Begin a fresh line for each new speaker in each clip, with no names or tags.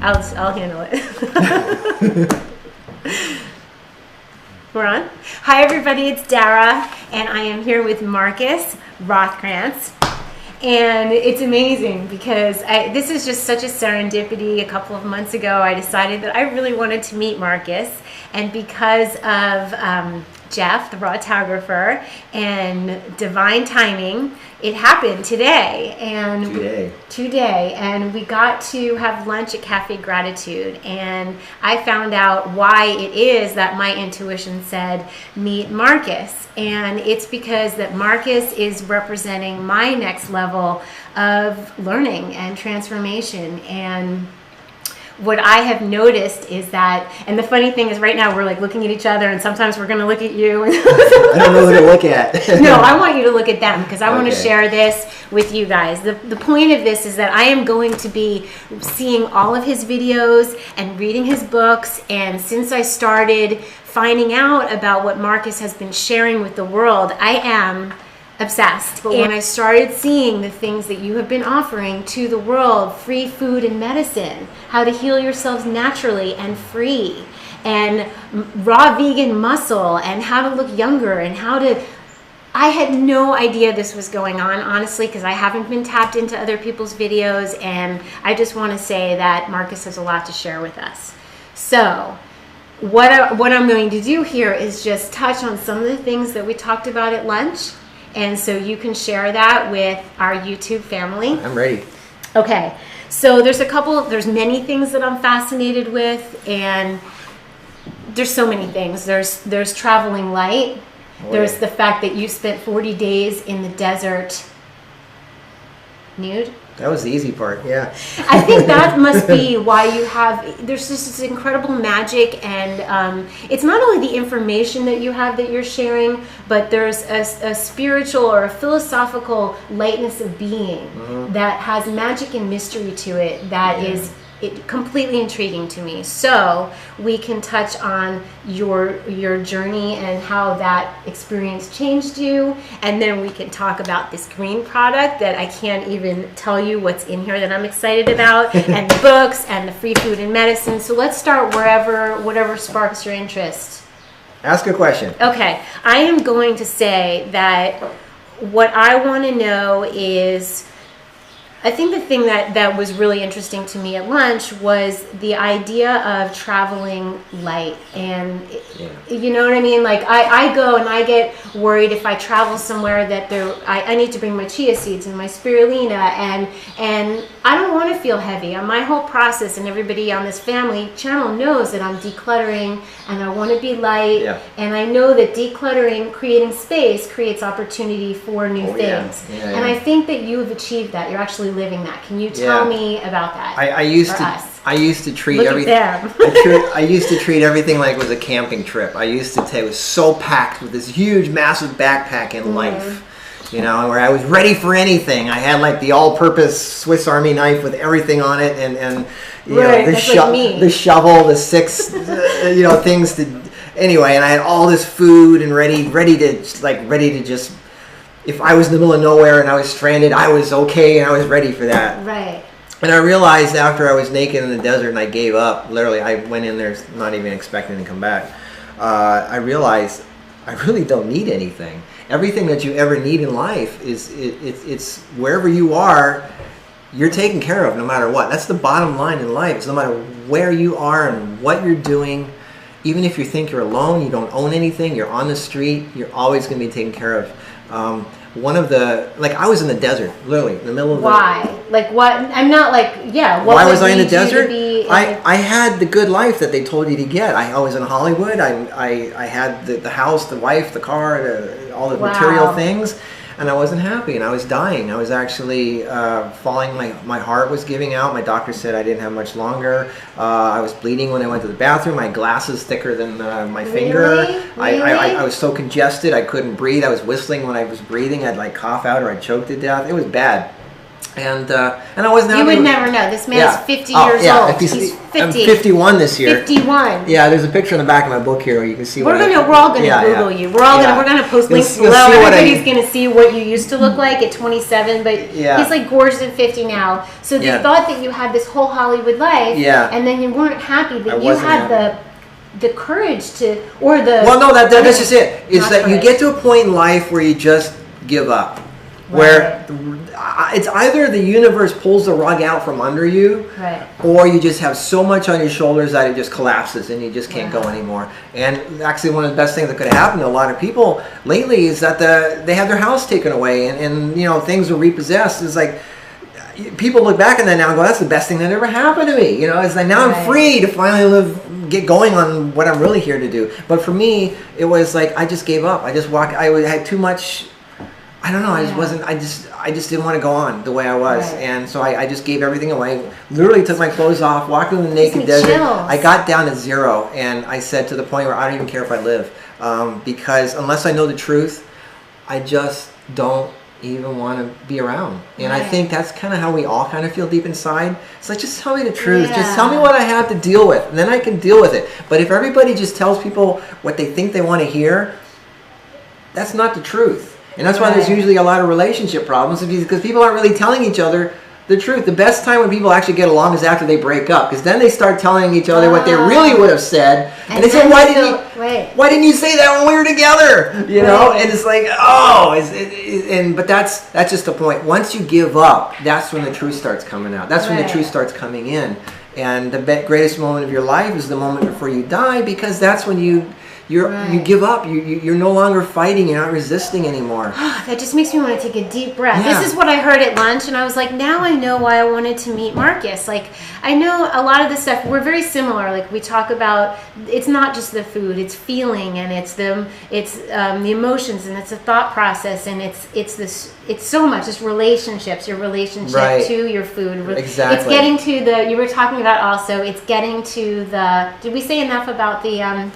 I'll handle it. We're on. Hi everybody, it's Dara, and I am here with Marcus Rothkrantz. And it's amazing because this is just such a serendipity. A couple of months ago, I decided that I really wanted to meet Marcus, and because of Jeff, the photographer, and divine timing, it happened today. And we got to have lunch at Cafe Gratitude, and I found out why it is that my intuition said meet Marcus. And it's because that Marcus is representing my next level of learning and transformation. And what I have noticed is that, and the funny thing is right now we're like looking at each other, and sometimes we're going to look at you.
I don't know who to look at.
No, I want you to look at them because I want to share this with you guys. The point of this is that I am going to be seeing all of his videos and reading his books. And since I started finding out about what Marcus has been sharing with the world, I am obsessed. But when I started seeing the things that you have been offering to the world, free food and medicine, how to heal yourselves naturally and free, and raw vegan muscle, and how to look younger, and how to... I had no idea this was going on, honestly, because I haven't been tapped into other people's videos, and I just want to say that Marcus has a lot to share with us. So what I'm going to do here is just touch on some of the things that we talked about at lunch, and so you can share that with our YouTube family.
I'm ready.
Okay, so there's many things that I'm fascinated with, and there's so many things. There's traveling light. There's the fact that you spent 40 days in the desert nude.
That was the easy part, yeah.
I think that must be why there's just this incredible magic, and it's not only the information that you have that you're sharing, but there's a spiritual or a philosophical lightness of being that has magic and mystery to it that is completely intriguing to me. So we can touch on your journey and how that experience changed you, and then we can talk about this green product that I can't even tell you what's in here that I'm excited about, and the books and the free food and medicine. So let's start whatever sparks your interest.
Ask a question.
Okay, I am going to say that what I want to know is, I think the thing that was really interesting to me at lunch was the idea of traveling light. And you know what I mean? Like I go and I get worried if I travel somewhere that I need to bring my chia seeds and my spirulina, and I don't want to feel heavy. My whole process, and everybody on this family channel knows that I'm decluttering and I want to be light. Yeah. And I know that decluttering, creating space, creates opportunity for new things. Yeah. And I think that you have achieved that. You're actually living that. Can you tell me about that?
I used to treat everything. I used to treat everything like it was a camping trip. I used to it was so packed with this huge, massive backpack in life. You know, where I was ready for anything. I had like the all-purpose Swiss Army knife with everything on it, and you know, the shovel, the 6 things to. Anyway, and I had all this food and ready to just. If I was in the middle of nowhere and I was stranded, I was okay and I was ready for that.
Right.
And I realized after I was naked in the desert and I gave up, literally, I went in there not even expecting to come back. I realized I really don't need anything. Everything that you ever need in life it's wherever you are, you're taken care of no matter what. That's the bottom line in life. It's no matter where you are and what you're doing. Even if you think you're alone, you don't own anything, you're on the street, you're always going to be taken care of. I was in the desert, literally, in the middle of
Why? Like what? I'm not like, what
why was I in the desert? I had the good life that they told you to get. I was in Hollywood. I had the house, the wife, the car, all the material things. And I wasn't happy, and I was dying. I was actually falling. My heart was giving out. My doctor said I didn't have much longer. I was bleeding when I went to the bathroom. My glasses thicker than my finger.
Really?
I was so congested I couldn't breathe. I was whistling when I was breathing. I'd like cough out or I'd choke to death. It was bad. And I wasn't happy.
You would never know. This man's 50 years old. He's 50.
I'm 51 this year.
51.
Yeah, there's a picture in the back of my book here where you can see.
We're all gonna Google you. We're gonna post links below. Everybody's gonna see what you used to look like at 27, but he's like gorgeous at 50 now. So they thought that you had this whole Hollywood life, and then you weren't happy that you had the courage to, or the.
Well, no, that's just it. It's that you get to a point in life where you just give up, where it's either the universe pulls the rug out from under you, or you just have so much on your shoulders that it just collapses and you just can't go anymore. And actually, one of the best things that could have happened to a lot of people lately is that they had their house taken away and you know, things were repossessed. It's like people look back on that now and go, "That's the best thing that ever happened to me." You know, it's like now I'm free to finally get going on what I'm really here to do. But for me, it was like I just gave up. I just walked. I had too much. I don't know. I just wasn't. I just didn't want to go on the way I was, and so I just gave everything away. Literally took my clothes off, walked in the naked desert.
Chills.
I got down to zero, and I said to the point where I don't even care if I live, because unless I know the truth, I just don't even want to be around. And I think that's kind of how we all kind of feel deep inside. It's like, just tell me the truth. Just tell me what I have to deal with, and then I can deal with it. But if everybody just tells people what they think they want to hear, that's not the truth. And that's why there's usually a lot of relationship problems, because people aren't really telling each other the truth. The best time when people actually get along is after they break up, because then they start telling each other what they really would have said, and they say, why didn't you say that when we were together? You know, and it's like, but that's just the point. Once you give up, that's when the truth starts coming out. That's when the truth starts coming in. And the greatest moment of your life is the moment before you die, because that's when you give up. You're no longer fighting. You're not resisting anymore.
That just makes me want to take a deep breath. This is what I heard at lunch, and I was like, now I know why I wanted to meet Marcus. Like, I know a lot of this stuff. We're very similar. Like, we talk about, it's not just the food. It's feeling, and it's the emotions, and it's a thought process, and it's so much. It's relationships. Your relationship to your food.
Exactly.
It's getting to the. You were talking about also. It's getting to the. Did we say enough about the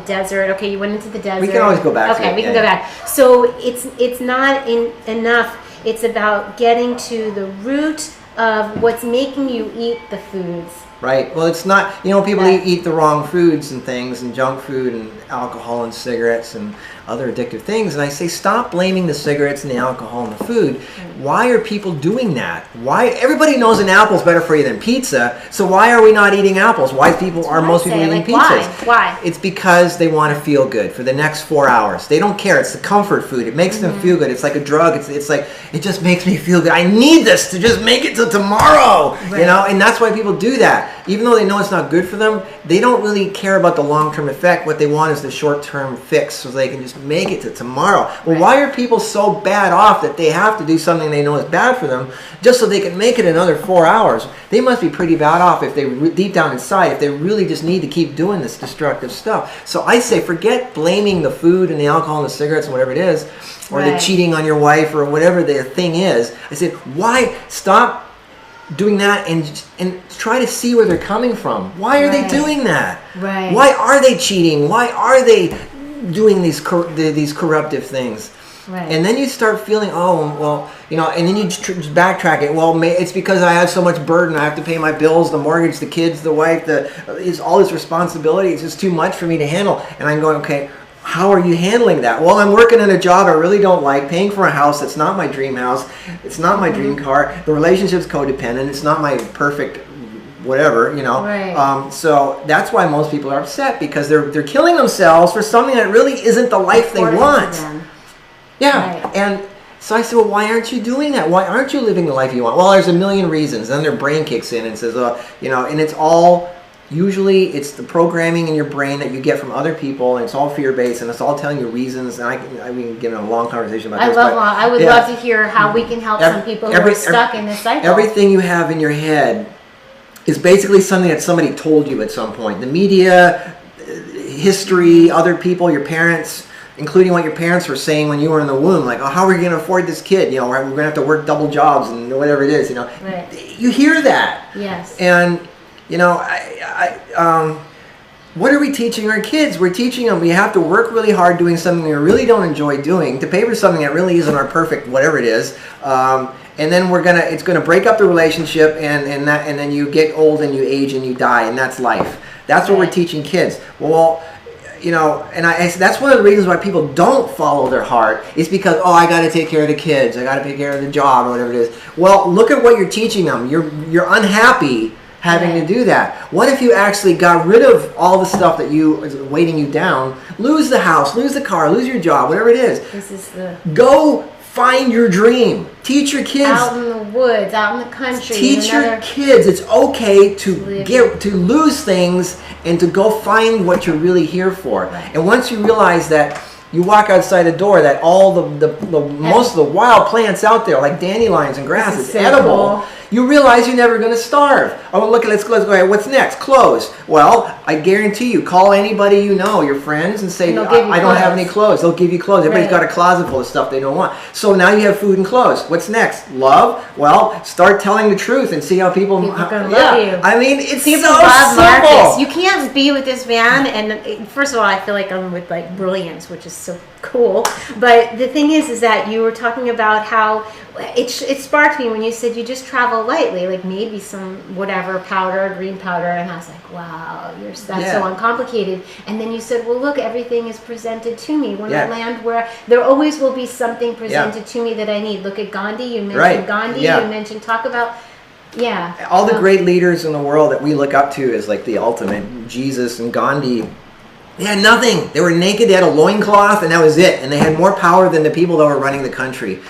desert? Okay, you went into the desert.
We can always go back.
Okay, we can go back. So it's not enough. It's about getting to the root of what's making you eat the foods. Right.
Well, it's not. You know, people eat the wrong foods and things, and junk food and alcohol and cigarettes and other addictive things. And I say, stop blaming the cigarettes and the alcohol and the food. Why are people doing that? Why? Everybody knows an apple's better for you than pizza. So why are we not eating apples? Why are most people eating pizzas?
Why?
It's because they want to feel good for the next 4 hours. They don't care. It's the comfort food. It makes them feel good. It's like a drug. It's like, it just makes me feel good. I need this to just make it till tomorrow. You know, and that's why people do that. Even though they know it's not good for them, they don't really care about the long-term effect. What they want is the short-term fix, so they can just make it to tomorrow. Well, why are people so bad off that they have to do something they know is bad for them just so they can make it another 4 hours? They must be pretty bad off if they deep down inside, if they really just need to keep doing this destructive stuff. So I say, forget blaming the food and the alcohol and the cigarettes and whatever it is, or the cheating on your wife or whatever the thing is. I said, why stop doing that and try to see where they're coming from? Why are they doing that? Why are they cheating? Why are they doing these corruptive things? And then you start feeling, oh, well, you know, and then you just backtrack it. Well, it's because I have so much burden. I have to pay my bills, the mortgage, the kids, the wife, it's all this responsibility. It's just too much for me to handle. And I'm going, okay, how are you handling that? Well, I'm working in a job I really don't like, paying for a house that's not my dream house. It's not my dream car. The relationship's codependent. It's not my perfect whatever, you know. So that's why most people are upset, because they're killing themselves for something that really isn't the life they want. And so I said, well, why aren't you doing that? Why aren't you living the life you want? Well, there's a million reasons. Then their brain kicks in and says, you know, and it's all, usually it's the programming in your brain that you get from other people, and it's all fear-based, and it's all telling you reasons. And I can get in a long conversation about this.
I would love to hear how we can help some people who are stuck in this cycle.
Everything you have in your head is basically something that somebody told you at some point. The media, history, other people, your parents, including what your parents were saying when you were in the womb, like, oh, how are we going to afford this kid? You know, we're going to have to work double jobs and whatever it is, you know. You hear that.
Yes.
And, you know, what are we teaching our kids? We're teaching them we have to work really hard doing something we really don't enjoy doing to pay for something that really isn't our perfect whatever it is. And then it's gonna break up the relationship, and then you get old and you age and you die, and that's life. That's what we're teaching kids. Well, you know, and that's one of the reasons why people don't follow their heart, is because, oh, I got to take care of the kids, I got to take care of the job, or whatever it is. Well, look at what you're teaching them. You're unhappy having to do that. What if you actually got rid of all the stuff that is weighting you down? Lose the house, lose the car, lose your job, whatever it is. Go find your dream. Teach your kids
out in the woods, out in the country.
Teach your kids it's okay to lose things and to go find what you're really here for. Right. And once you realize that, you walk outside the door, that all most of the wild plants out there, like dandelions and grass, is edible. Cool. You realize you're never going to starve. Oh, look, let's go ahead. What's next? Clothes. Well, I guarantee you, call anybody you know, your friends, and say, I don't have any clothes. They'll give you clothes. Everybody's got a closet full of stuff they don't want. So now you have food and clothes. What's next? Love. Well, start telling the truth and see how people are going to love you. I mean, it's so simple.
Marcus. You can't be with this man, and first of all, I feel like I'm with like brilliance, which is so cool. But the thing is that you were talking about how it sparked me when you said you just travel lightly, like maybe some whatever powder, green powder, and I was like, wow, that's so uncomplicated. And then you said, well, look, everything is presented to me. When I land where there always will be something presented to me that I need. Look at Gandhi. You mentioned Gandhi. You mentioned talk about. Yeah.
All the great leaders in the world that we look up to as like the ultimate, Jesus and Gandhi. They had nothing. They were naked. They had a loincloth, and that was it. And they had more power than the people that were running the country.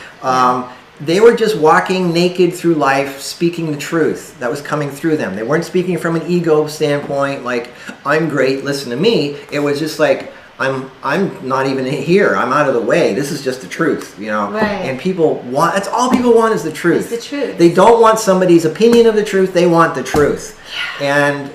They were just walking naked through life, speaking the truth that was coming through them. They weren't speaking from an ego standpoint, like, I'm great, listen to me. It was just like, I'm not even here. I'm out of the way. This is just the truth, you know.
Right.
And that's all people want is the truth.
It's the truth.
They don't want somebody's opinion of the truth. They want the truth. Yeah. And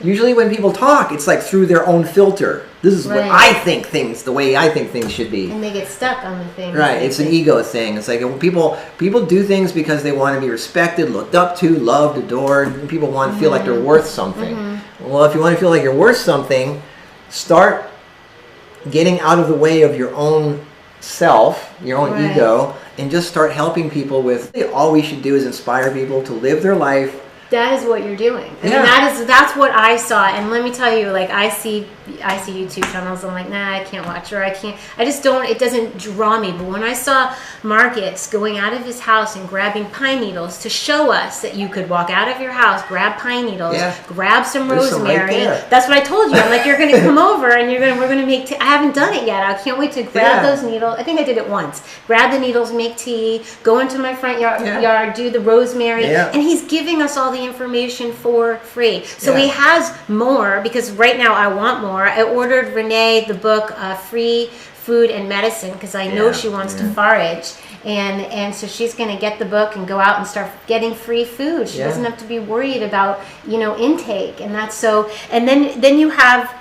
usually when people talk, it's like through their own filter. This is what I think the way I think things should be.
And they get stuck on the thing.
Right. It's an ego thing. It's like people do things because they want to be respected, looked up to, loved, adored. People want to feel like they're worth something. Well, if you want to feel like you're worth something, start getting out of the way of your own self, your own ego, and just start helping people with, all we should do is inspire people to live their life.
That is what you're doing. I mean, that's what I saw. And let me tell you, like, I see YouTube channels. I'm like, nah, I can't watch, or I just don't. It doesn't draw me. But when I saw Marcus going out of his house and grabbing pine needles to show us that you could walk out of your house, grab pine needles, grab some rosemary. That's what I told you. I'm like, you're going to come over and we're going to make tea. I haven't done it yet. I can't wait to grab those needles. I think I did it once. Grab the needles, make tea, go into my front yard, do the rosemary, and he's giving us all the information for free. So he has more, because right now I want more. I ordered Renee the book Free Food and Medicine, because I know she wants to forage, and so she's going to get the book and go out and start getting free food. She doesn't have to be worried about intake, and that's so. And then you have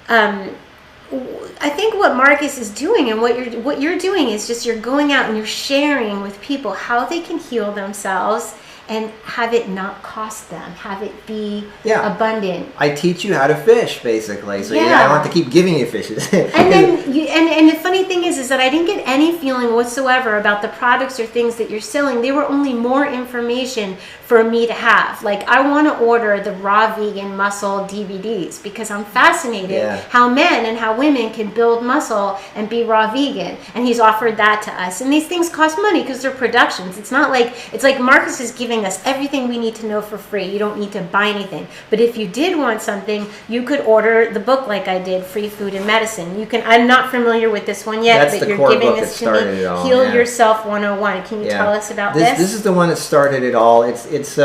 I think what Marcus is doing and what you're doing is just you're going out and you're sharing with people how they can heal themselves and have it not cost them, have it be abundant.
I teach you how to fish, basically. So I don't have to keep giving you fishes.
And then and the funny thing is that I didn't get any feeling whatsoever about the products or things that you're selling. They were only more information for me to have. Like, I want to order the Raw Vegan Muscle DVDs because I'm fascinated how men and how women can build muscle and be raw vegan. And he's offered that to us. And these things cost money because they're productions. It's like Marcus is giving us everything we need to know for free. You don't need to buy anything. But if you did want something, you could order the book like I did, Free Food and Medicine. You can. I'm not familiar with this one yet, but you're giving this to me. Heal Yourself 101. Can you tell us about this?
This is the one that started it all. It's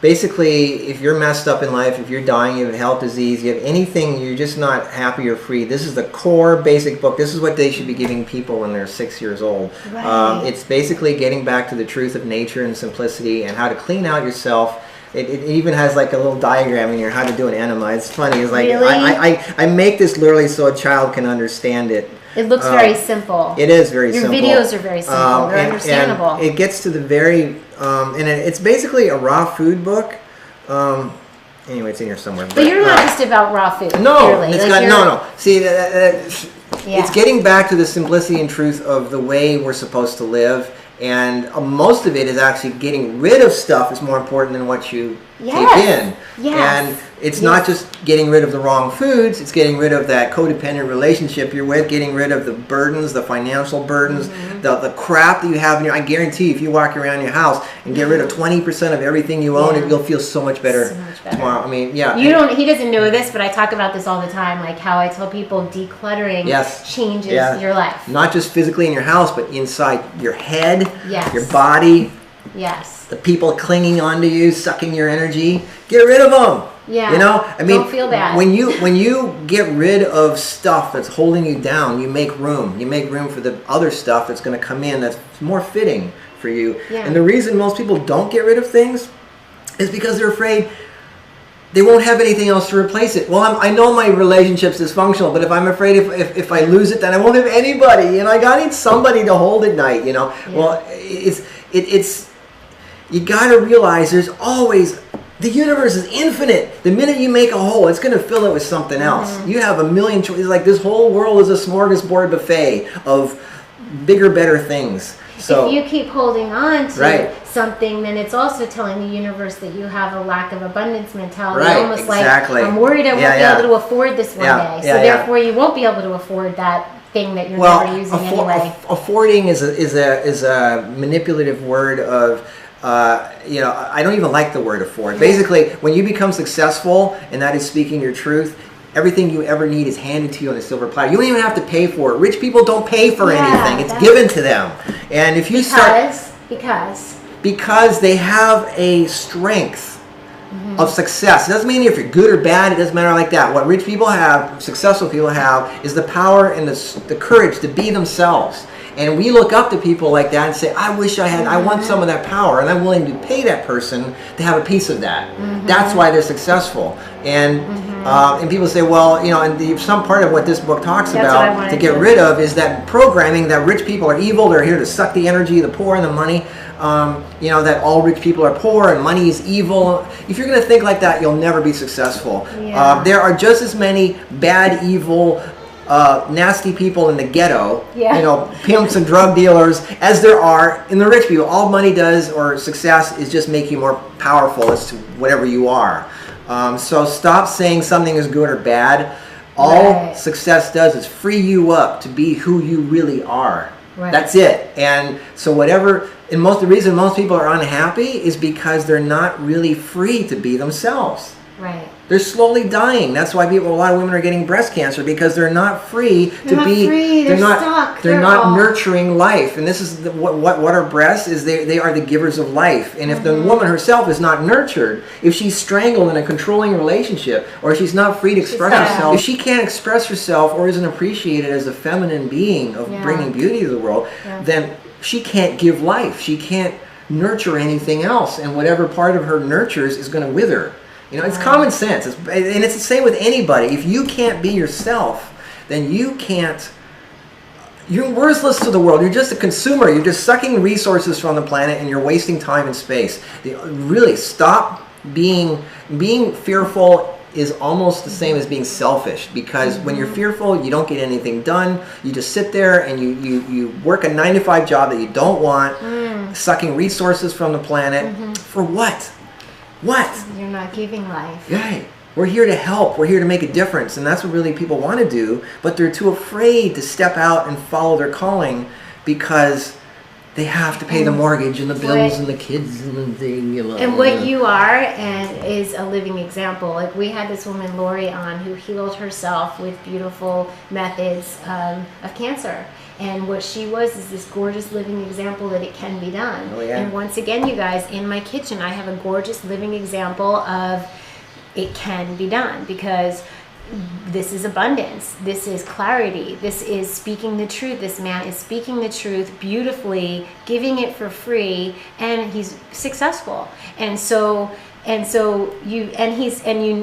basically, if you're messed up in life, if you're dying, you have health disease, you have anything, you're just not happy or free, this is the core basic book. This is what they should be giving people when they're 6 years old. Right. It's basically getting back to the truth of nature and simplicity and how to clean out yourself. It even has like a little diagram in here how to do an enema. It's funny. It's like really? I make this literally so a child can understand it.
It looks very simple.
It is very simple.
Your videos are very simple. They're understandable.
And it gets to the very, and it's basically a raw food book. And Anyway, it's in here somewhere.
But you're not just about raw food.
No,
purely.
it's
Like
got no. See, it's getting back to the simplicity and truth of the way we're supposed to live, and most of it is actually getting rid of stuff is more important than what you take in.
Yes.
And it's not just getting rid of the wrong foods, it's getting rid of that codependent relationship you're with, getting rid of the burdens, the financial burdens, the crap that you have in your, I guarantee if you walk around your house and get rid of 20% of everything you own, you'll feel so much better, tomorrow. I mean, he
doesn't know this, but I talk about this all the time, like how I tell people decluttering changes your life.
Not just physically in your house, but inside your head, your body.
Yes.
The people clinging onto you, sucking your energy. Get rid of them.
Yeah.
You know, I mean,
don't feel bad.
when you get rid of stuff that's holding you down, you make room. You make room for the other stuff that's going to come in that's more fitting for you. Yeah. And the reason most people don't get rid of things is because they're afraid they won't have anything else to replace it. Well, I know my relationship's dysfunctional, but if I'm afraid if I lose it, then I won't have anybody. You know, I need somebody to hold at night. You know, well, it's you got to realize there's always. The universe is infinite. The minute you make a hole, it's going to fill it with something else. You have a million choices. Like this whole world is a smorgasbord buffet of bigger, better things. So
if you keep holding on to something, then it's also telling the universe that you have a lack of abundance mentality.
Right,
almost like, I'm worried I won't be able to afford this one day. So therefore you won't be able to afford that thing that you're never using anyway.
Affording is a manipulative word of... I don't even like the word afford. Basically, when you become successful, and that is speaking your truth, everything you ever need is handed to you on a silver platter. You don't even have to pay for it. Rich people don't pay for anything. It's given to them. And if you because they have a strength of success. It doesn't mean if you're good or bad. It doesn't matter like that. What rich people have, successful people have, is the power and the courage to be themselves. And we look up to people like that and say, I wish I had, I want some of that power, and I'm willing to pay that person to have a piece of that. That's why they're successful. And people say, well, you know, and some part of what this book talks about to get rid of is that programming that rich people are evil, they're here to suck the energy, the poor and the money. That all rich people are poor and money is evil. If you're going to think like that, you'll never be successful. There are just as many bad, evil, nasty people in the ghetto, pimps and drug dealers, as there are in the rich people. All money does, or success, is just make you more powerful as to whatever you are. So stop saying something is good or bad. All success does is free you up to be who you really are. That's it. And so the reason most people are unhappy is because they're not really free to be themselves. They're slowly dying. That's why a lot of women are getting breast cancer, because they're not free to be. They're not nurturing life. And this is what are breasts? Is they are the givers of life. And if the woman herself is not nurtured, if she's strangled in a controlling relationship, or she's not free to express herself, if she can't express herself or isn't appreciated as a feminine being of bringing beauty to the world, then she can't give life. She can't nurture anything else, and whatever part of her nurtures is going to wither. You know, it's common sense. And it's the same with anybody. If you can't be yourself, then you're worthless to the world. You're just a consumer. You're just sucking resources from the planet, and you're wasting time and space. Really, stop being fearful is almost the same as being selfish, because when you're fearful, you don't get anything done. You just sit there and you work a 9-to-5 job that you don't want, sucking resources from the planet. For what? What?
You're not giving life.
Right. We're here to help. We're here to make a difference. And that's what really people want to do. But they're too afraid to step out and follow their calling, because they have to pay the mortgage and the bills and the kids and the thing.
And what you are is a living example. Like, we had this woman, Lori, on, who healed herself with beautiful methods of cancer. And what she was is this gorgeous living example that it can be done. And once again, you guys, in my kitchen, I have a gorgeous living example of it can be done, because this is abundance. This is clarity. This is speaking the truth. This man is speaking the truth beautifully, giving it for free, and he's successful. And so you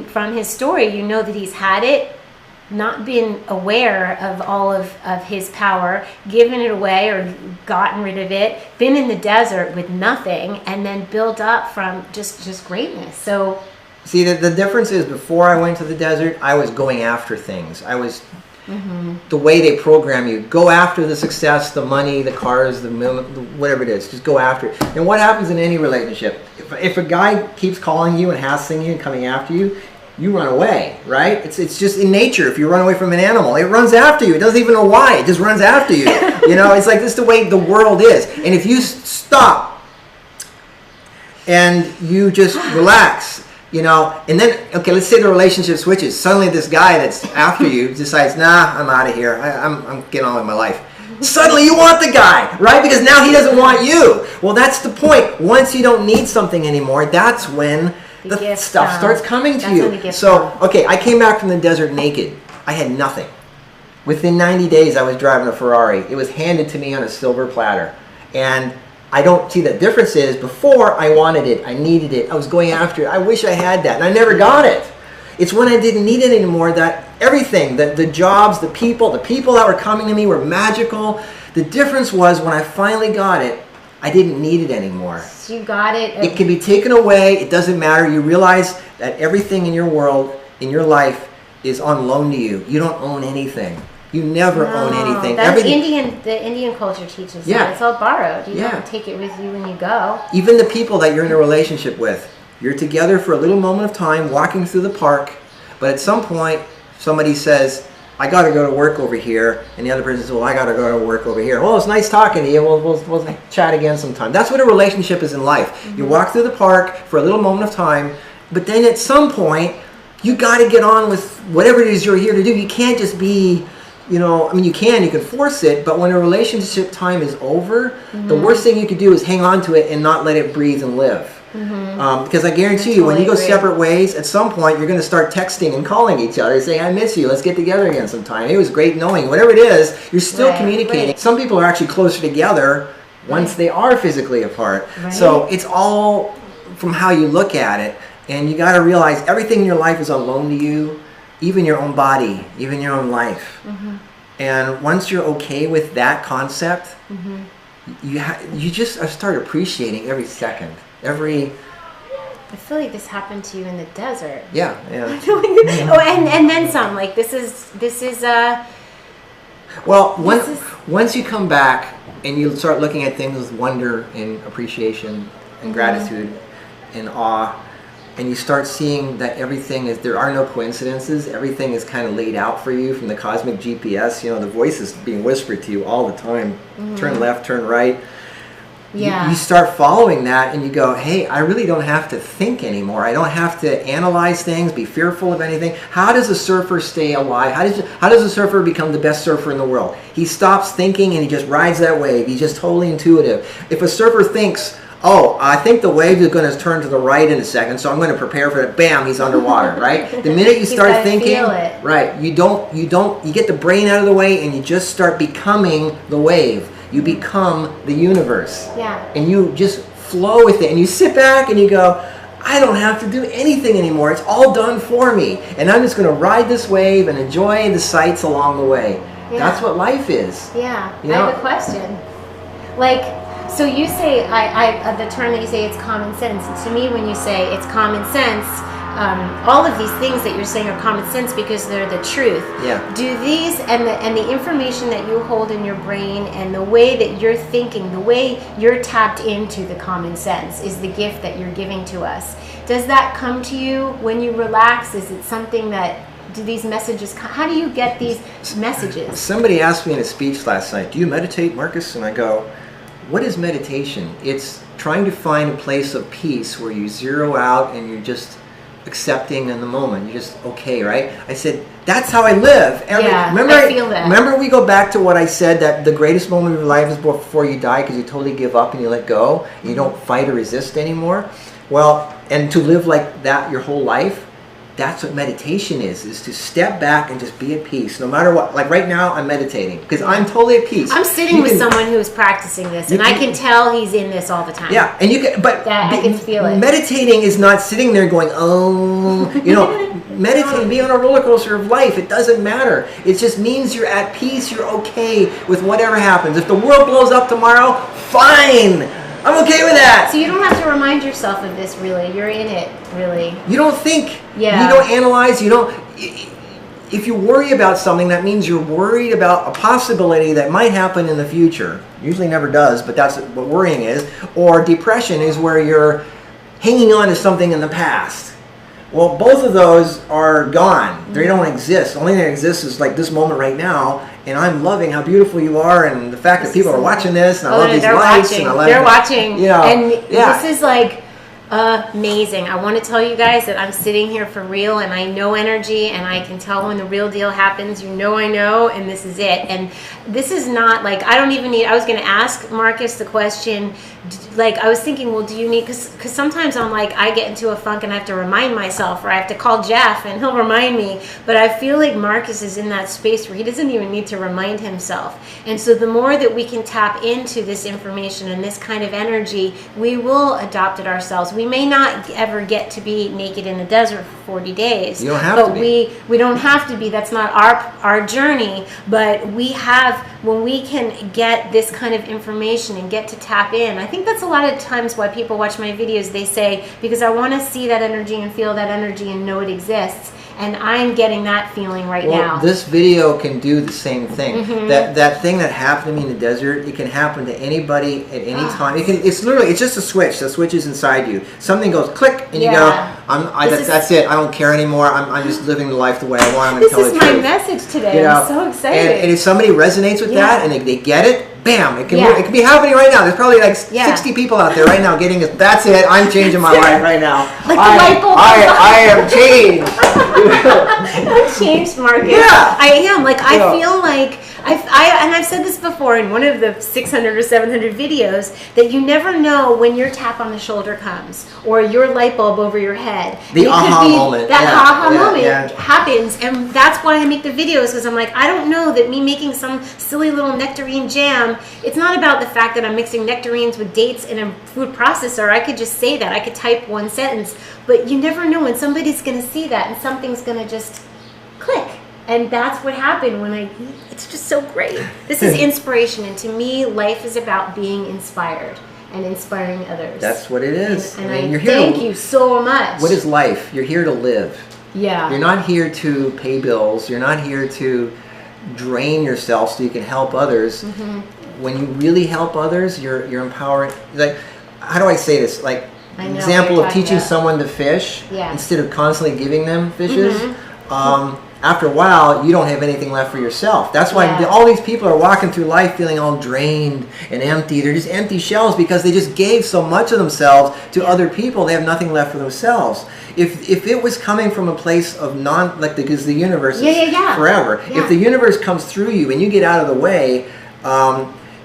from his story, you know that he's had it, not been aware of all of his power, given it away or gotten rid of it, been in the desert with nothing, and then built up from just greatness. So
See, the difference is before I went to the desert, I was going after things. I was, the way they program you, go after the success, the money, the cars, whatever it is, just go after it. And what happens in any relationship? If a guy keeps calling you and hassling you and coming after you, you run away, right? It's just in nature. If you run away from an animal, it runs after you. It doesn't even know why. It just runs after you. You know, it's like this is the way the world is. And if you stop and you just relax, you know, and then, okay, let's say the relationship switches. Suddenly this guy that's after you decides, nah, I'm out of here. I'm getting on with my life. Suddenly you want the guy, right? Because now he doesn't want you. Well, that's the point. Once you don't need something anymore, that's when the stuff starts coming to you. So, okay, I came back from the desert naked. I had nothing. Within 90 days, I was driving a Ferrari. It was handed to me on a silver platter. And I don't see the difference is before I wanted it, I needed it, I was going after it, I wish I had that, and I never got it. It's when I didn't need it anymore that everything, the jobs, the people that were coming to me were magical. The difference was when I finally got it, I didn't need it anymore.
You got it.
It can be taken away, it doesn't matter. You realize that everything in your world, in your life, is on loan to you. You don't own anything. You never own anything.
That's the Indian culture teaches that. It's all borrowed. You don't take it with you when you go.
Even the people that you're in a relationship with, you're together for a little moment of time, walking through the park, but at some point, somebody says, I got to go to work over here, and the other person says, well, I got to go to work over here. Well, it's nice talking to you. We'll chat again sometime. That's what a relationship is in life. You walk through the park for a little moment of time, but then at some point, you got to get on with whatever it is you're here to do. You can't just be, you know, I mean, you can force it, but when a relationship time is over, the worst thing you could do is hang on to it and not let it breathe and live. Because I guarantee you, when you go separate ways, at some point you're going to start texting and calling each other, saying, I miss you, let's get together again sometime. It was great knowing you. Whatever it is, you're still communicating. Some people are actually closer together once they are physically apart. So it's all from how you look at it, and you got to realize everything in your life is on loan to you, even your own body, even your own life. And once you're okay with that concept, you just start appreciating every second. I
feel like this happened to you in the desert.
Yeah.
Oh, and then some. Like this is.
Well, once you come back and you start looking at things with wonder and appreciation and gratitude and awe, and you start seeing that there are no coincidences. Everything is kind of laid out for you from the cosmic GPS. You know, the voice is being whispered to you all the time. Turn left, turn right. You start following that and you go, hey, I really don't have to think anymore. I don't have to analyze things, be fearful of anything. How does a surfer stay alive? How does a surfer become the best surfer in the world? He stops thinking and he just rides that wave. He's just totally intuitive. If a surfer thinks, oh, I think the wave is going to turn to the right in a second, so I'm going to prepare for it. Bam, he's underwater, right? The minute you start thinking, right, you get the brain out of the way and you just start becoming the wave. You become the universe. And you just flow with it. And you sit back and you go, I don't have to do anything anymore. It's all done for me. And I'm just going to ride this wave and enjoy the sights along the way. That's what life is.
You know? I have a question. Like, so you say, the term that you say, it's common sense. To me, when you say it's common sense, all of these things that you're saying are common sense because they're the truth. Do these and the information that you hold in your brain and the way that you're thinking, the way you're tapped into the common sense is the gift that you're giving to us. Does that come to you when you relax? Is it something that, do these messages, how do you get these messages?
Somebody asked me in a speech last night, do you meditate, Marcus? And I go, what is meditation? It's trying to find a place of peace where you zero out and you're just accepting in the moment. You're just okay, right? I said, that's how I live.
I feel that.
Remember we go back to what I said, that the greatest moment of your life is before you die because you totally give up and you let go and you don't fight or resist anymore? Well, and to live like that your whole life, that's what meditation is to step back and just be at peace no matter what. Like right now I'm meditating because I'm totally at peace.
I'm sitting with someone who's practicing this and I can tell he's in this all the time.
And you can, but
I can feel it.
Meditating is not sitting there going, oh, you know, meditating, be on a roller coaster of life. It doesn't matter. It just means you're at peace. You're okay with whatever happens. If the world blows up tomorrow, fine. I'm okay with that.
So you don't have to remind yourself of this, really. You're in it, really.
You don't think.
Yeah.
You don't analyze. You don't. If you worry about something, that means you're worried about a possibility that might happen in the future. Usually never does, but that's what worrying is. Or depression is where you're hanging on to something in the past. Well, both of those are gone. They don't exist. The only thing that exists is like this moment right now, and I'm loving how beautiful you are, and the fact that people are watching this, and I love these lights, and I love
they're watching,
you know,
and this is like amazing. I want to tell you guys that I'm sitting here for real, and I know energy, and I can tell when the real deal happens. You know I know, and this is it. And this is not like, I don't even need, I was going to ask Marcus the question, like I was thinking, well, do you need, because sometimes I'm like, I get into a funk and I have to remind myself, or I have to call Jeff and he'll remind me. But I feel like Marcus is in that space where he doesn't even need to remind himself. And so the more that we can tap into this information and this kind of energy, we will adopt it ourselves. We may not ever get to be naked in the desert for 40 days.
You don't have to be.
We don't have to be. That's not our journey. But we have, when we can get this kind of information and get to tap in, I think that's a lot of times why people watch my videos. They say, because I want to see that energy and feel that energy and know it exists. And I'm getting that feeling right now.
This video can do the same thing. That thing that happened to me in the desert, it can happen to anybody at any time. It's literally, it's just a switch. The switch is inside you. Something goes click, and you go, that's it. I don't care anymore. I'm just living the life the way I want.
This is my message today. I'm so excited.
And if somebody resonates with that and they get it, bam! It can be happening right now. There's probably like 60 people out there right now getting it. That's it. I'm changing my life right now.
Like the light bulb.
I am changed.
I'm changed, Marcus.
Yeah,
I am. Like I feel like and I've said this before in one of the 600 or 700 videos, that you never know when your tap on the shoulder comes or your light bulb over your head.
The aha moment.
That aha moment happens, and that's why I make the videos, because I'm like, I don't know that me making some silly little nectarine jam, it's not about the fact that I'm mixing nectarines with dates in a food processor. I could just say that. I could type one sentence, but you never know when somebody's going to see that and something's going to just click. And that's what happened when it's just so great. This is inspiration, and to me, life is about being inspired and inspiring others.
That's what it is.
And you're here thank you so much.
What is life? You're here to live.
Yeah.
You're not here to pay bills. You're not here to drain yourself so you can help others. When you really help others, you're empowering. Like, how do I say this? Like, an example of teaching someone to fish instead of constantly giving them fishes. After a while, you don't have anything left for yourself. That's why all these people are walking through life feeling all drained and empty. They're just empty shells because they just gave so much of themselves to other people. They have nothing left for themselves. If it was coming from a place of because the universe is forever. If the universe comes through you and you get out of the way,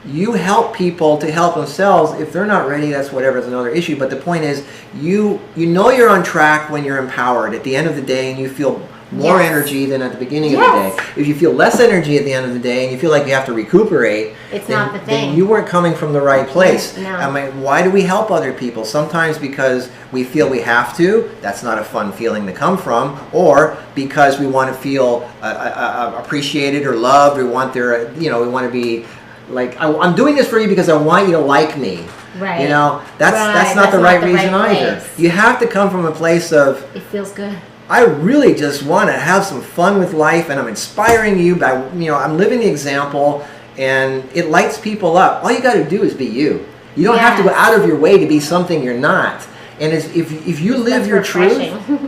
you help people to help themselves. If they're not ready, that's whatever, it's another issue. But the point is, you know you're on track when you're empowered at the end of the day, and you feel more energy than at the beginning of the day. If you feel less energy at the end of the day and you feel like you have to recuperate,
it's not the thing.
Then you weren't coming from the right place.
No.
I mean, why do we help other people? Sometimes because we feel we have to. That's not a fun feeling to come from. Or because we want to feel appreciated or loved. We want we want to be like, I'm doing this for you because I want you to like me.
Right.
You know, that's not the right reason either. You have to come from a place of,
it feels good.
I really just want to have some fun with life, and I'm inspiring you by, I'm living the example, and it lights people up. All you got to do is be you. You don't have to go out of your way to be something you're not. And if you live your truth,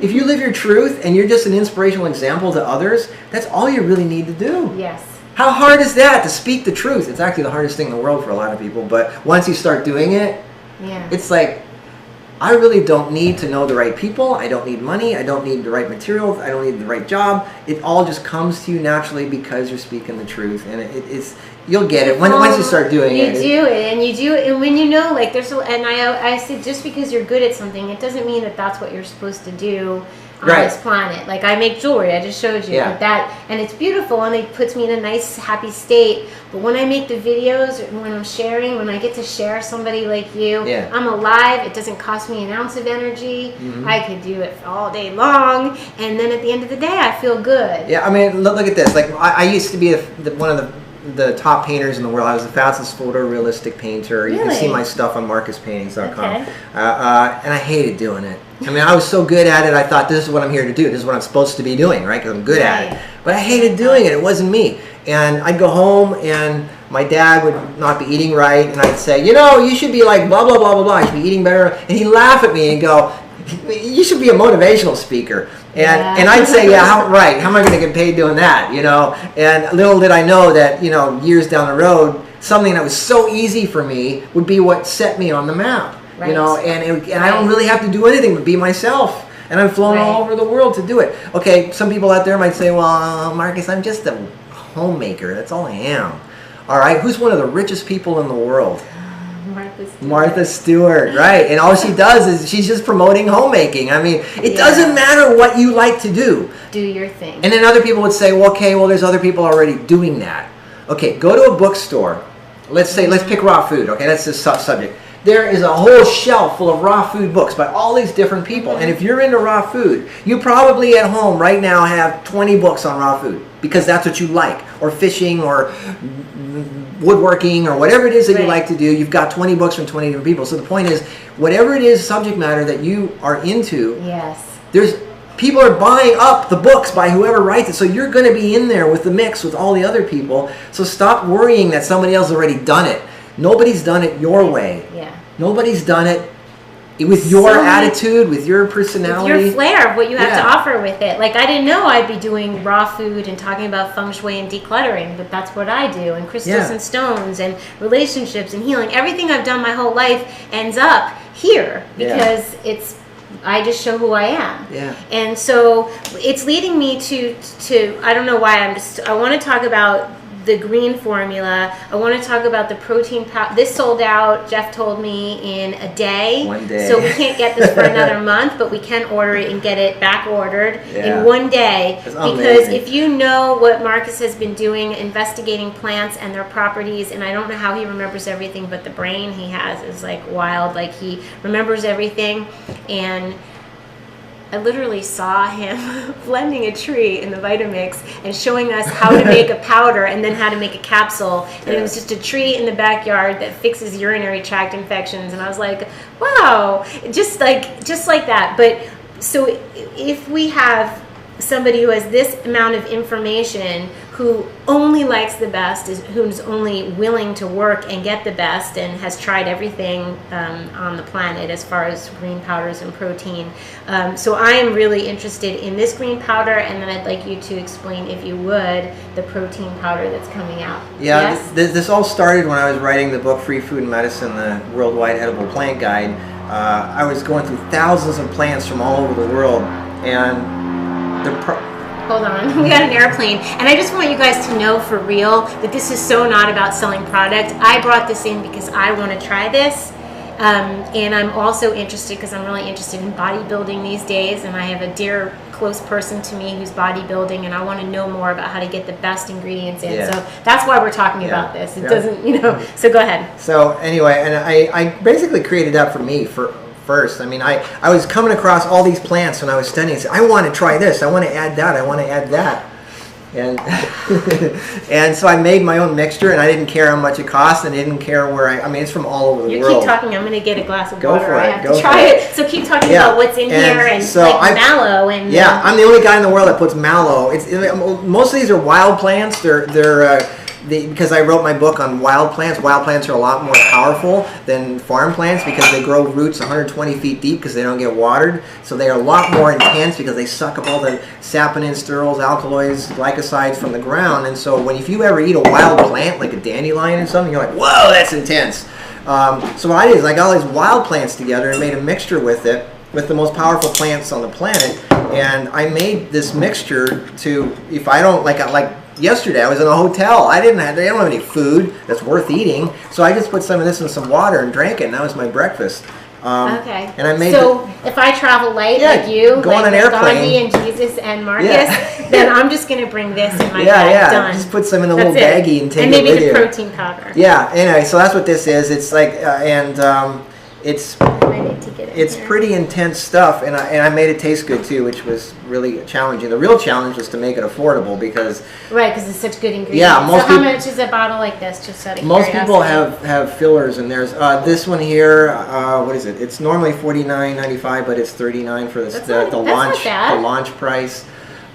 if you live your truth and you're just an inspirational example to others, that's all you really need to do.
Yes.
How hard is that, to speak the truth? It's actually the hardest thing in the world for a lot of people, but once you start doing it, it's like, I really don't need to know the right people. I don't need money. I don't need the right materials. I don't need the right job. It all just comes to you naturally because you're speaking the truth, and it's you'll get it once you start doing it.
You do it, and when you know, like I say, just because you're good at something, it doesn't mean that that's what you're supposed to do on this planet. Like, I make jewelry, I just showed you, and it's beautiful, and it puts me in a nice, happy state. But when I make the videos, when I'm sharing, when I get to share somebody like you, I'm alive. It doesn't cost me an ounce of energy. I could do it all day long, and then at the end of the day, I feel good.
Yeah, I mean, look at this. Like, I used to be one of the the top painters in the world. I was the fastest photorealistic painter. You can see my stuff on marcuspaintings.com.
Okay.
And I hated doing it. I mean, I was so good at it, I thought, this is what I'm here to do. This is what I'm supposed to be doing, right? Because I'm good at it. But I hated doing it. It wasn't me. And I'd go home, and my dad would not be eating right, and I'd say, you know, you should be like blah, blah, blah, blah, blah. You should be eating better. And he'd laugh at me and go, you should be a motivational speaker. And I'd say, yeah, how am I going to get paid doing that, you know? And little did I know that, you know, years down the road, something that was so easy for me would be what set me on the map, you know? And I don't really have to do anything but be myself. And I'm flown all over the world to do it. Okay, some people out there might say, well, Marcus, I'm just a homemaker. That's all I am. All right, who's one of the richest people in the world? Martha Stewart, right? And all she does is she's just promoting homemaking. I mean, it doesn't matter what you like to do.
Do your thing.
And then other people would say, well, okay, well, there's other people already doing that. Okay, go to a bookstore. Let's pick raw food. Okay, that's the subject. There is a whole shelf full of raw food books by all these different people. And if you're into raw food, you probably at home right now have 20 books on raw food because that's what you like, or fishing, or woodworking, or whatever it is that you like to do. You've got 20 books from 20 different people. So the point is, whatever it is, subject matter that you are into, there's people are buying up the books by whoever writes it. So you're going to be in there with the mix with all the other people. So stop worrying that somebody else has already done it. Nobody's done it your way. Nobody's done it with your attitude, with your personality.
With your flair of what you have to offer with it. Like, I didn't know I'd be doing raw food and talking about feng shui and decluttering, but that's what I do. And crystals and stones and relationships and healing. Everything I've done my whole life ends up here because I just show who I am. And so it's leading me to I don't know why I want to talk about the green formula. I want to talk about the protein powder. This sold out, Jeff told me, in a day.
1 day.
So we can't get this for another month, but we can order it and get it back ordered in 1 day. Because if you know what Marcus has been doing, investigating plants and their properties, and I don't know how he remembers everything, but the brain he has is like wild. Like, he remembers everything. And I literally saw him blending a tree in the Vitamix and showing us how to make a powder and then how to make a capsule. And it was just a tree in the backyard that fixes urinary tract infections. And I was like, wow, just like that. But so if we have somebody who has this amount of information, who only likes the best, who's only willing to work and get the best, and has tried everything on the planet as far as green powders and protein. So I am really interested in this green powder, and then I'd like you to explain, if you would, the protein powder that's coming out.
This all started when I was writing the book Free Food and Medicine, the Worldwide Edible Plant Guide. I was going through thousands of plants from all over the world, and
hold on, we got an airplane. And I just want you guys to know for real that this is so not about selling product. I brought this in because I want to try this. And I'm also interested because I'm really interested in bodybuilding these days. And I have a dear, close person to me who's bodybuilding. And I want to know more about how to get the best ingredients in. So that's why we're talking about this. It doesn't, you know, so go ahead.
So anyway, and I basically created that for me first. I mean, I was coming across all these plants when I was studying. So I want to try this. I want to add that. I want to add that. And and so I made my own mixture, and I didn't care how much it cost, and I didn't care where I mean, it's from all over the world.
You keep talking. I'm going to get a glass of
Go
water.
For it.
I have to try it. So keep talking about what's in here, and
so
like mallow. And
I'm the only guy in the world that puts mallow. Most of these are wild plants. Because I wrote my book on wild plants. Wild plants are a lot more powerful than farm plants because they grow roots 120 feet deep because they don't get watered. So they are a lot more intense because they suck up all the saponins, sterols, alkaloids, glycosides from the ground. And so if you ever eat a wild plant, like a dandelion or something, you're like, whoa, that's intense. So what I did is I got all these wild plants together and made a mixture with it, with the most powerful plants on the planet. And I made this mixture to, if I don't, like yesterday I was in a hotel. They don't have any food that's worth eating, so I just put some of this in some water and drank it, and that was my breakfast.
Okay.
And I made
if I travel light like you,
go
like
on an airplane,
Gandhi and Jesus and Marcus, then I'm just going to bring this in my bag. Done.
Just put some in a little baggie and take it with you.
And maybe the protein powder.
Yeah. Anyway, so that's what this is. It's like it's
I need to get it
it's
here.
pretty intense stuff, and I made it taste good too, which was really challenging. The real challenge was to make it affordable because
Right, because it's such good ingredients.
Yeah, most
so how much is a bottle like this? Just out of
most people
curiosity?
have fillers, and there's this one here. What is it? It's normally $49.95, but it's $39 for
That's
the
not- that's
launch
not bad.
the launch price.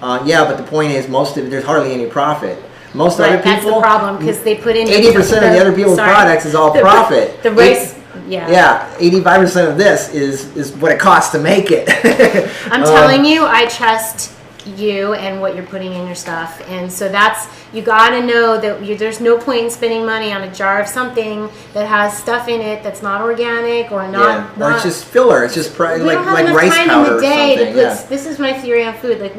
Yeah, but the point is, most of it, there's hardly any profit. Most
Right,
other people,
that's the problem because they put in
80% of the other people's products is all profit.
The rice, yeah.
Yeah, 85% of this is what it costs to make it.
I'm telling you, I trust you and what you're putting in your stuff, and so that's, you got to know that there's no point in spending money on a jar of something that has stuff in it that's not organic or not.
Or it's just filler. It's just
we
like
don't have enough
rice
time
powder
in the day
or something.
to put. This is my theory on food. Like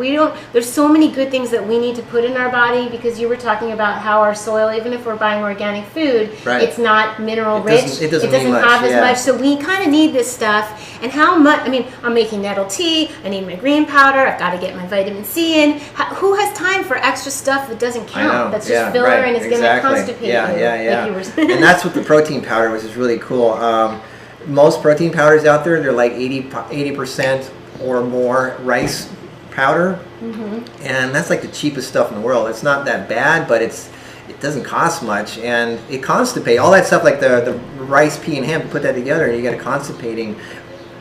there's so many good things that we need to put in our body, because you were talking about how our soil, even if we're buying organic food,
Right.
it's not mineral
It
rich.
doesn't- it doesn't mean much,
have as
yeah.
much. So we kind of need this stuff. And how much? I mean, I'm making nettle tea. I need my green powder. I've got to get my vitamin C in. Who has time for extra stuff that doesn't
I
count?
know,
That's
yeah,
just filler
right,
and it's
exactly.
going to constipate
Yeah,
you.
yeah.
Like you were
And that's what the protein powder, which is really cool. Most protein powders out there, they're like 80% or more rice powder, and that's like the cheapest stuff in the world. It's not that bad, but it doesn't cost much, and it constipates. All that stuff like the rice, pea, and ham, put that together, and you get a constipating.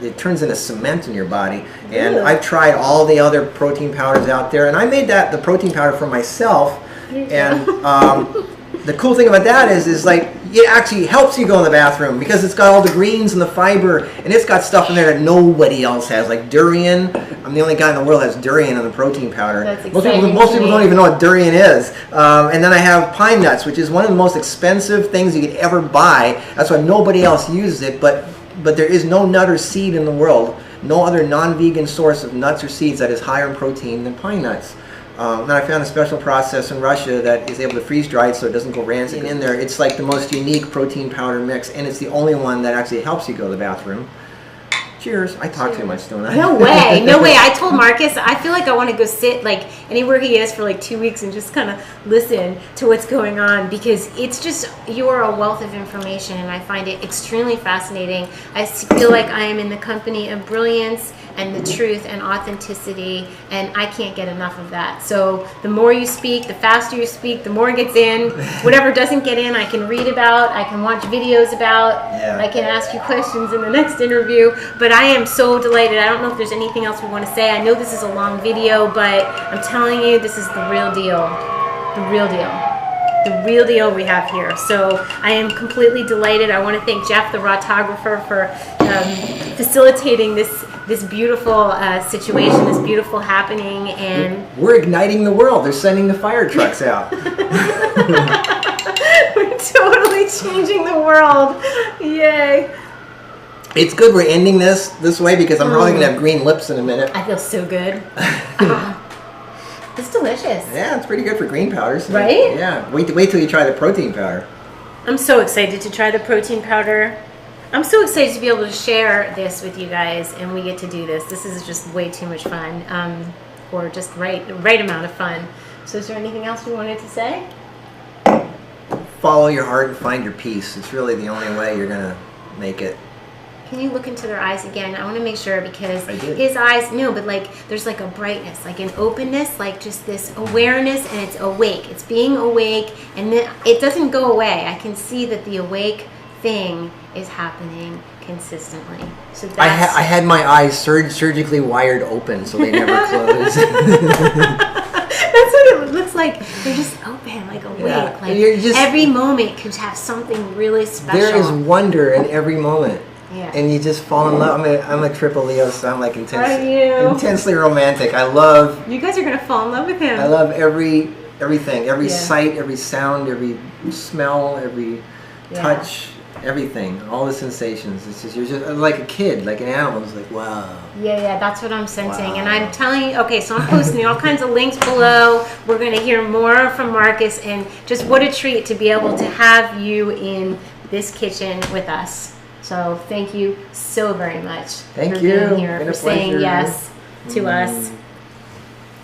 It turns into cement in your body. And
Ew.
I've tried all the other protein powders out there, and I made the protein powder for myself. And the cool thing about that is like it actually helps you go in the bathroom because it's got all the greens and the fiber, and it's got stuff in there that nobody else has, like durian. I'm the only guy in the world that has durian in the protein powder.
That's
Most
exciting
people
to me.
don't even know what durian is. And then I have pine nuts, which is one of the most expensive things you could ever buy. That's why nobody else uses it, but there is no nut or seed in the world, no other non-vegan source of nuts or seeds that is higher in protein than pine nuts. And I found a special process in Russia that is able to freeze dry it so it doesn't go rancid in there. It's like the most unique protein powder mix, and it's the only one that actually helps you go to the bathroom. Cheers. I talk too much, don't I?
No way, no way. I told Marcus, I feel like I want to go sit like anywhere he is for like 2 weeks and just kind of listen to what's going on, because it's just, you are a wealth of information, and I find it extremely fascinating. I feel like I am in the company of brilliance and the truth and authenticity, and I can't get enough of that. So the more you speak, the faster you speak, the more it gets in. Whatever doesn't get in, I can read about, I can watch videos about,
Yeah.
I can ask you questions in the next interview. But I am so delighted. I don't know if there's anything else we want to say. I know this is a long video, but I'm telling you, this is the real deal. The real deal. The real deal we have here. So I am completely delighted. I want to thank Jeff, the rotographer, for facilitating this beautiful situation, this beautiful happening. And
We're igniting the world. They're sending the fire trucks out.
we're totally changing the world. Yay.
It's good we're ending this way because I'm probably going to have green lips in a minute.
I feel so good. It's delicious.
Yeah, it's pretty good for green powders.
Right?
Yeah. Wait till you try the protein powder.
I'm so excited to try the protein powder. I'm so excited to be able to share this with you guys, and we get to do this. This is just way too much fun, or just right amount of fun. So is there anything else we wanted to say?
Follow your heart and find your peace. It's really the only way you're going to make it.
Can you look into their eyes again? I want to make sure, because
I did.
his eyes, no, but like there's like a brightness, like an openness, like just this awareness, and it's awake. It's being awake, and then it doesn't go away. I can see that the awake thing is happening consistently. So that's
I had my eyes surgically wired open so they never close.
That's what it looks like. They're just open, like awake.
Yeah,
Like
you're just-
every moment could have something really special.
There is wonder in every moment.
Yeah.
And you just fall in love. I'm a triple Leo, so I'm like
Are you?
intensely romantic. I love
You guys are gonna fall in love with him.
everything, every
Yeah.
sight, every sound, every smell, every
Yeah.
touch, everything, all the sensations. It's just, you're just like a kid, like an animal. It's like, wow.
Yeah, that's what I'm sensing.
Wow.
And I'm telling you, okay, so I'm posting all kinds of links below. We're going to hear more from Marcus, and just what a treat to be able to have you in this kitchen with us. So thank you so very much
Thank
for
you.
being here,
Been
for
a
saying
pleasure.
yes to us.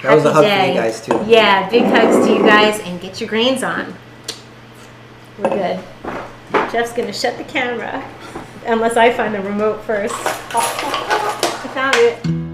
That was a
Happy
hug for
day.
you guys too.
Yeah, big hugs to you guys, and get your greens on. We're good. Jeff's going to shut the camera. unless I find the remote first. I found it.